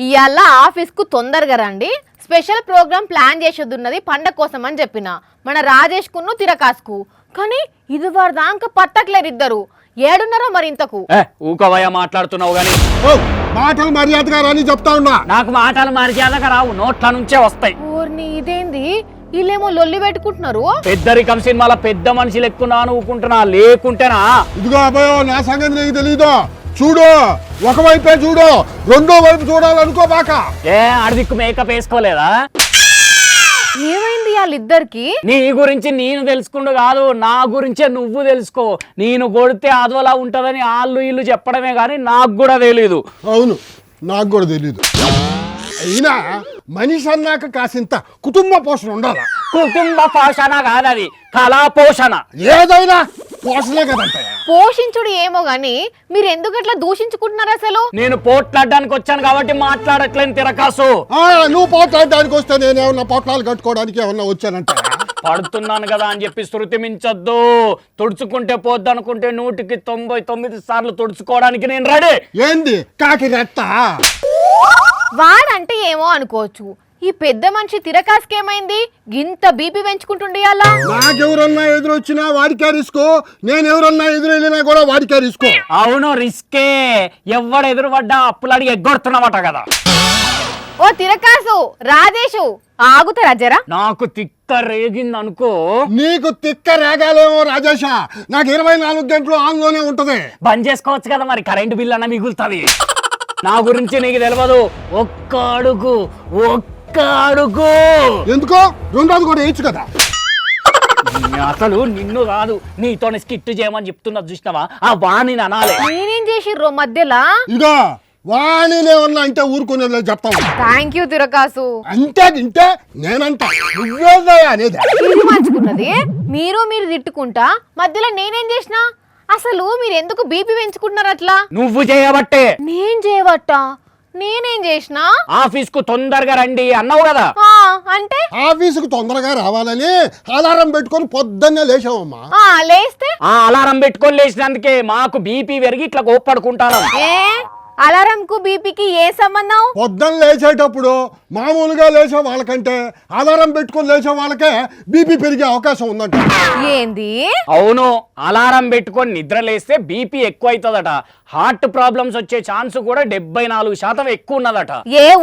ఇయాల ఆఫీస్ కు తొందరగా రండి, స్పెషల్ ప్రోగ్రామ్ ప్లాన్ చేసేదున్నది పండగ కోసం అని చెప్పిన మన రాజేష్ కును తిరకాసుకు. కానీ ఇది వారి దాకా పత్తట్లేరు ఇద్దరు. ఏడున్నారో మరి ఇంతకు. ఊకవయ్య మాట్లాడుతున్నావు గాని మాటలు మర్యాదగా రాని చెప్తా ఉన్నా. నాకు మాటలు మర్యాదగా రావు, నోట్ల నుంచే వస్తాయి. ఓర్ని ఇదేంది, వీళ్ళేమో లొల్లి పెట్టుకుంటున్నారు. పెద్దరికం సినిమాల పెద్ద మనిషి లెక్కున్నాను ఊకుంటున్నా, లేకుంటేనా? ఇదిగో అబ్బాయో, నా సంగతి నీకు తెలీదు. చూడు, ఒకవైపే చూడు, రెండో వైపు చూడాలనుకో బాక. అడిదిక్కు మేకప్ వేసుకోలేదా? ఏమైంది వాళ్ళిద్దరికి? నీ గురించి నేను తెలుసుకుంటూ కాదు, నా గురించే నువ్వు తెలుసుకో. నేను కొడితే అదోలా ఉంటదని వాళ్ళు ఇల్లు చెప్పడమే గాని నాకు కూడా తెలీదు. అవును, నాకు కూడా తెలీదు. అయినా మనిషి అన్నాక కాసింత కుటుంబ పోషణ ఉండాలా? కుటుంబ పోషణ కాదది, కళా పోషణ. ఏదైనా పోషణే కదంటాయా? పోషించుడు ఏమో గాని మీరు ఎందుకు అట్లా దూషించుకుంటున్నారు అసలు? నేను పోట్లాడడానికి వచ్చాను కాబట్టి మాట్లాడట్లేని తిరకాసు. నువ్వు పోట్లాడడానికి వస్తే నేనేమన్నా పొట్లాలు కట్టుకోవడానికి ఏమన్నా వచ్చానంట? పడుతున్నాను కదా అని చెప్పి శృతి మించొద్దు. తుడుచుకుంటే పోద్దు అనుకుంటే 199 సార్లు తుడుచుకోవడానికి నేను రెడీ. ఏంది కాకి రెట్ట? వాడంటే ఏమో అనుకోవచ్చు, ఈ పెద్ద మనిషి తిరకాసుకేమైంది? గింత బీపీ పెంచుకుంటుండే అలా. నాకెవరన్నా ఎదురొచ్చినా వాడికే రిస్క్, నేను ఎవరన్నా ఎదురెళ్ళినా కూడా వాడికే రిస్క్. అవును, రిస్కే. ఎవడు ఎదురు పడ్డా అప్పులాడి ఎగ్గొడుతున్నావట కదా. ఓ తిరకాసు, రాజేషు ఆగుతారా జరా? నాకు తిక్క రేగింది అనుకో. నీకు తిక్క రేగాలేమో రాజేష, నాకు 24 గంటలు ఆన్లోనే ఉంటది. బంద్ చేసుకోవచ్చు కదా మరి, కరెంటు బిల్ అన్న మిగులుతుంది. నా గురించి నీకు తెలియదు. ఒక్క అడుగు. ఎందుకో రెండోది కూడా వేయచ్చు కదా. అసలు నిన్ను కాదు, నీతోనే స్కిట్ చేయమని చెప్తున్నా, చూసినావా? ఆ వాణి అనాలే. నేనేం చేసిర్రో మధ్యలో? ఇదో వాణినే ఉన్నా అంటే ఊరుకునేది చెప్తావు. థ్యాంక్ యూ తిరకాసు. అంటే తింటే నేనంట నువ్వేదా అనేది. ఇది మంచుకున్నది. మీరు తిట్టుకుంటా మధ్యలో నేనేం చేసినా? అసలు మీరు ఎందుకు బీపీ పెంచుకుంటున్నారు అట్లా? నువ్వు చేయబట్టే. నేను చేయబట్టా? నేనేం చేసినా? ఆఫీస్ కు తొందరగా రండి అన్నావు కదా. అంటే ఆఫీసుకు తొందరగా రావాలని అలారం పెట్టుకొని పొద్దున్నే లేచావమ్మా. లేస్తే ఆ అలారం పెట్టుకొని లేచినందుకే మాకు బీపీ పెరిగి ఇట్లా కోప్పడుకుంటాను. అలారం కు బీపీకి ఏ సంబంధం? పొద్దున్న లేచేటప్పుడు మామూలుగా లేచే వాళ్ళకంటే అలారం పెట్టుకొని లేచే వాళ్ళకే బీపీ పెరిగే అవకాశం ఉందంట. ఏంది? అవును, అలారం పెట్టుకొని నిద్ర లేస్తే బీపీ ఎక్కువ అవుతుందట. హార్ట్ ప్రాబ్లమ్స్ వచ్చే ఛాన్స్ కూడా 74% ఎక్కువ ఉన్నదట.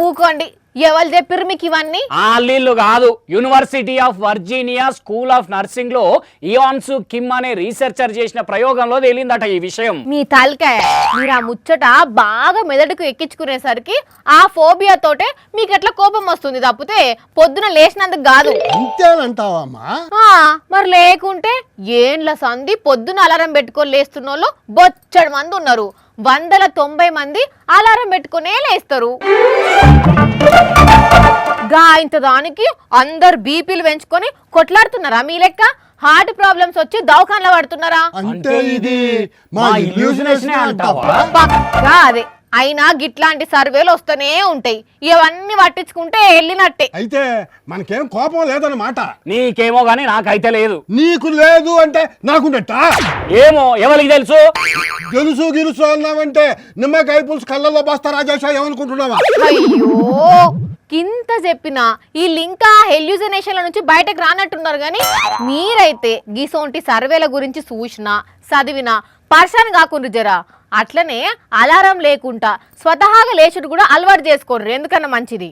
ఊకోండి, ఎవరు చెప్పిర్రు మీకు ఇవన్నీ? ఆలీళ్ళు కాదు, university of Virginia school of nursing లో ఇయాన్స్ కిమ్ అనే రీసెర్చర్ చేసిన ప్రయోగంలో తేలిందట ఈ విషయం. మీ తలకాయ, మీరు ఆ ముచ్చట బాగా మెదడుకు ఎక్కించుకునేసరికి ఆ ఫోబియా తోటే మీకు ఎట్లా కోపం వస్తుంది తప్పితే పొద్దున లేచినందుకు కాదు. అంతేనంటావమ్మా? మరి లేకుంటే ఏండ్ల సంధి పొద్దున అలారం పెట్టుకొని లేస్తున్న వాళ్ళు బొచ్చడు మంది ఉన్నారు. 190 మంది అలారం పెట్టుకునే లేస్తారు. ఇంత దానికి అందరు బీపీలు పెంచుకొని కొట్లాడుతున్నారా మీ లెక్క? హార్ట్ ప్రాబ్లమ్స్ వచ్చి దవాఖానలో పడుతున్నారా? అంటే ఇది మా ఇల్యూషనేషనే అంటావా? పక్కా అదే. అయినా గిట్లాంటి సర్వేలు వస్తూనే ఉంటాయి, ఇవన్నీ పట్టించుకుంటే వెళ్ళినట్టే. అయితే మనకేం కోపం లేదన్నమాట. నీకేమో గానీ నాకైతే లేదు. నీకు లేదు అంటే నాకున్నట్ట? ఏమో, ఎవరికి తెలుసు? గెలుసు అన్నావంటే నిమ్మకాయ పులుసు కళ్ళల్లో బస్తా రాజేషా ఏమనుకుంటున్నావా? అయ్యో, కింత చెప్పినా వీళ్ళు ఇంకా హెల్యూసినేషన్ల నుంచి బయటకు రానట్టున్నారు. కానీ మీరైతే గీసోంటి సర్వేల గురించి చూసినా చదివినా పర్సన్ కాకుండా జరా అట్లనే అలారం లేకుండా స్వతహాగా లేచుడు కూడా అలవాటు చేసుకోండి, ఎందుకన్నా మంచిది.